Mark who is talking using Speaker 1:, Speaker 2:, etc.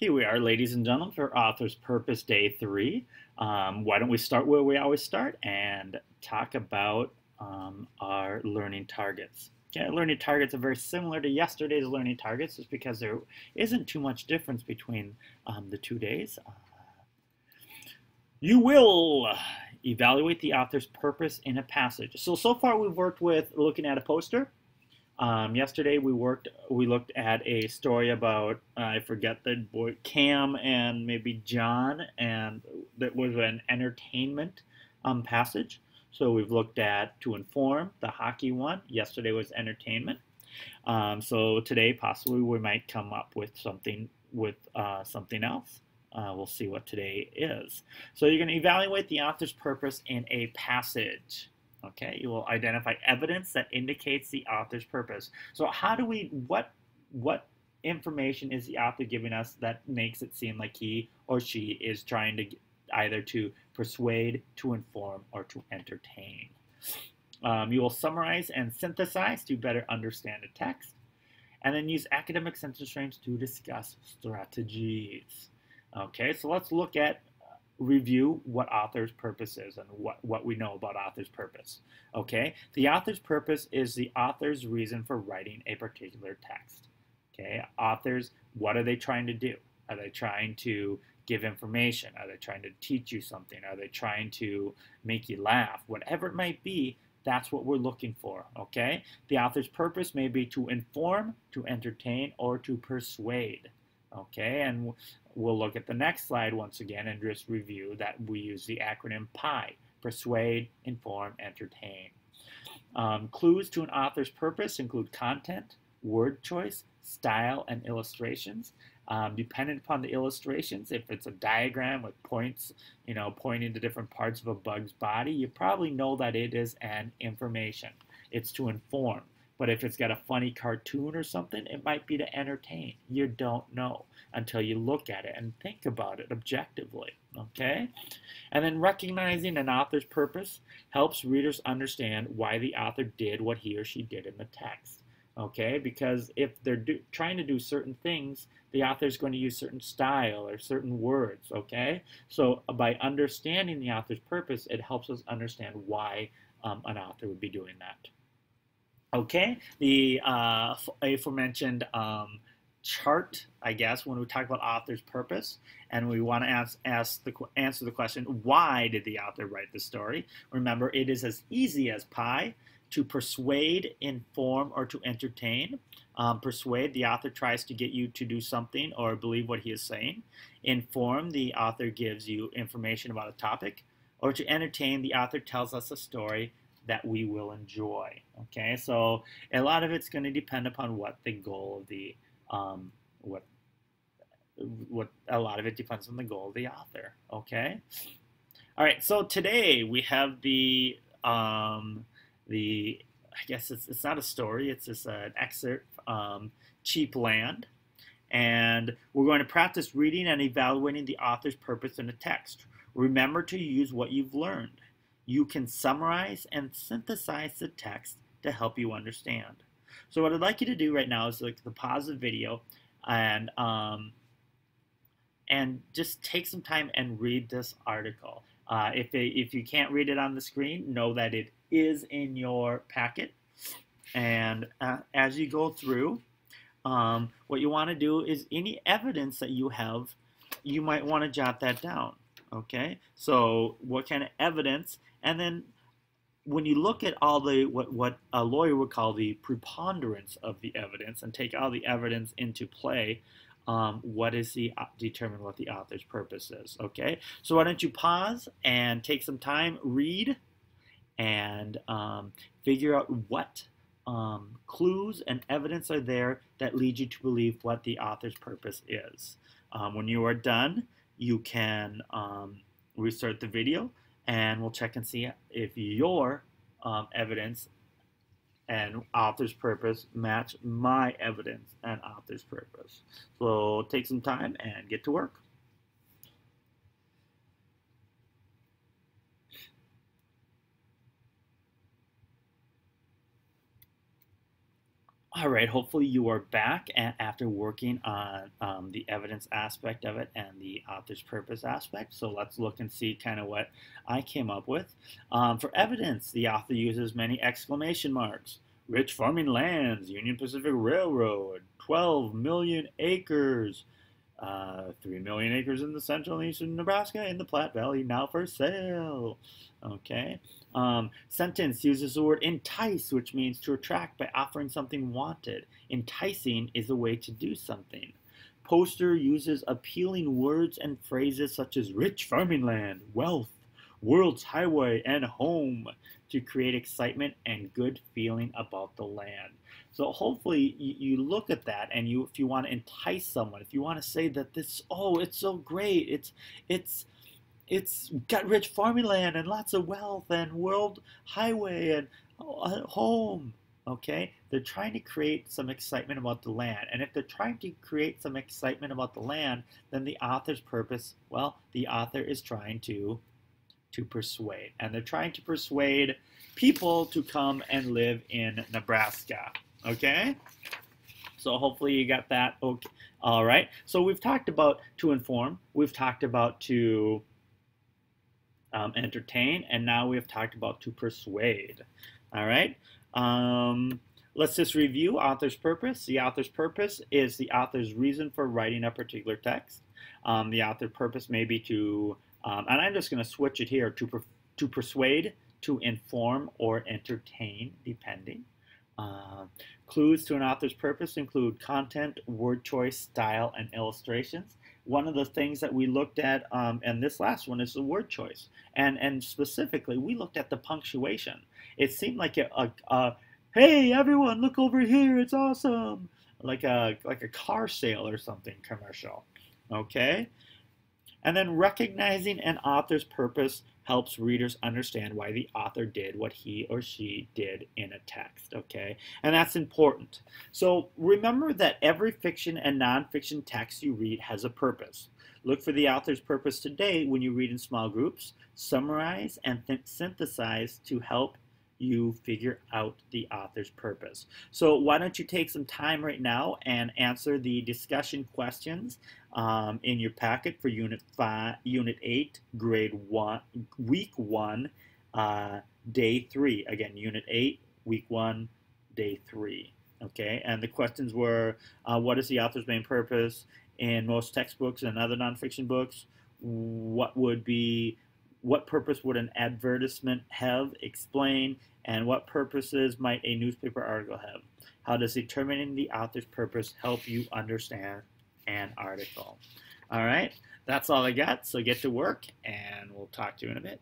Speaker 1: Here we are, ladies and gentlemen, for Author's Purpose Day 3. Why don't we start where we always start and talk about our learning targets. Okay, learning targets are very similar to yesterday's learning targets just because there isn't too much difference between the 2 days. You will evaluate the author's purpose in a passage. So far we've worked with looking at a poster. Yesterday we looked at a story about I forget the boy Cam and maybe John, and that was an entertainment passage. So we've looked at to inform, the hockey one. Yesterday was entertainment. So today possibly we might come up with something else. We'll see what today is. So you're going to evaluate the author's purpose in a passage. Okay, you will identify evidence that indicates the author's purpose. So what information is the author giving us that makes it seem like he or she is trying to either to persuade, to inform, or to entertain? You will summarize and synthesize to better understand a text, and then use academic sentence frames to discuss strategies. Okay, so let's review what author's purpose is and what we know about author's purpose. Okay, the author's purpose is the author's reason for writing a particular text. Okay, authors, what are they trying to do? Are they trying to give information? Are they trying to teach you something? Are they trying to make you laugh? Whatever it might be, that's what we're looking for. Okay, the author's purpose may be to inform, to entertain, or to persuade. Okay, and we'll look at the next slide once again and just review that we use the acronym PIE: persuade, inform, entertain. Clues to an author's purpose include content, word choice, style, and illustrations. Dependent upon the illustrations, if it's a diagram with points, pointing to different parts of a bug's body, you probably know that it is an information. It's to inform. But if it's got a funny cartoon or something, it might be to entertain. You don't know until you look at it and think about it objectively, okay? And then recognizing an author's purpose helps readers understand why the author did what he or she did in the text, okay? Because if they're trying to do certain things, the author's going to use certain style or certain words, okay? So by understanding the author's purpose, it helps us understand why an author would be doing that. Okay, the aforementioned chart, I guess, when we talk about author's purpose, and we want to answer the question, why did the author write the story? Remember, it is as easy as pie to persuade, inform, or to entertain. Persuade, the author tries to get you to do something or believe what he is saying. Inform, the author gives you information about a topic. Or to entertain, the author tells us a story that we will enjoy. Okay, so a lot of it's going to depend upon what the goal of the what a lot of it depends on the goal of the author. Okay, all right. So today we have I guess it's not a story. It's just an excerpt. Cheap Land, and we're going to practice reading and evaluating the author's purpose in a text. Remember to use what you've learned. You can summarize and synthesize the text to help you understand. So what I'd like you to do right now is to pause the video and just take some time and read this article. If you can't read it on the screen, know that it is in your packet. And as you go through, what you want to do is any evidence that you have, you might want to jot that down. Okay, so what kind of evidence? And then when you look at all the what a lawyer would call the preponderance of the evidence and take all the evidence into play, determine what the author's purpose is. Okay, so why don't you pause and take some time, read, and figure out what clues and evidence are there that lead you to believe what the author's purpose is. When you are done, you can restart the video, and we'll check and see if your evidence and author's purpose match my evidence and author's purpose. So take some time and get to work. All right, hopefully you are back after working on the evidence aspect of it and the author's purpose aspect. So let's look and see kind of what I came up with. For evidence, the author uses many exclamation marks. Rich farming lands, Union Pacific Railroad, 12 million acres, 3 million acres in the central and eastern Nebraska in the Platte Valley now for sale. Okay. Sentence uses the word entice, which means to attract by offering something wanted. Enticing is a way to do something. Poster uses appealing words and phrases such as rich farming land, wealth, world's highway, and home to create excitement and good feeling about the land. So hopefully you look at that and if you want to entice someone, if you want to say that it's so great, it's got rich farming land and lots of wealth and world highway and home. Okay, they're trying to create some excitement about the land, and if they're trying to create some excitement about the land, then the author's purpose, well, the author is trying to persuade, and they're trying to persuade people to come and live in Nebraska. Okay, so hopefully you got that. Okay, all right. So we've talked about to inform, we've talked about to entertain, and now we have talked about to persuade. All right. Let's just review author's purpose. The author's purpose is the author's reason for writing a particular text. The author's purpose may be to, and I'm just going to switch it here, to persuade, to inform, or entertain, depending. Clues to an author's purpose include content, word choice, style, and illustrations. One of the things that we looked at in this last one is the word choice. And specifically, we looked at the punctuation. It seemed like hey, everyone, look over here, it's awesome. Like a car sale or something commercial. Okay? And then recognizing an author's purpose helps readers understand why the author did what he or she did in a text, okay? And that's important. So remember that every fiction and nonfiction text you read has a purpose. Look for the author's purpose today when you read in small groups. Summarize and synthesize to help you figure out the author's purpose. So why don't you take some time right now and answer the discussion questions in your packet for Unit 8, Grade 1, Week 1, Day 3. Again, Unit 8, Week 1, Day 3. Okay, and the questions were, what is the author's main purpose in most textbooks and other nonfiction books? What purpose would an advertisement have? Explain. And what purposes might a newspaper article have? How does determining the author's purpose help you understand an article? All right, that's all I got. So get to work, and we'll talk to you in a bit.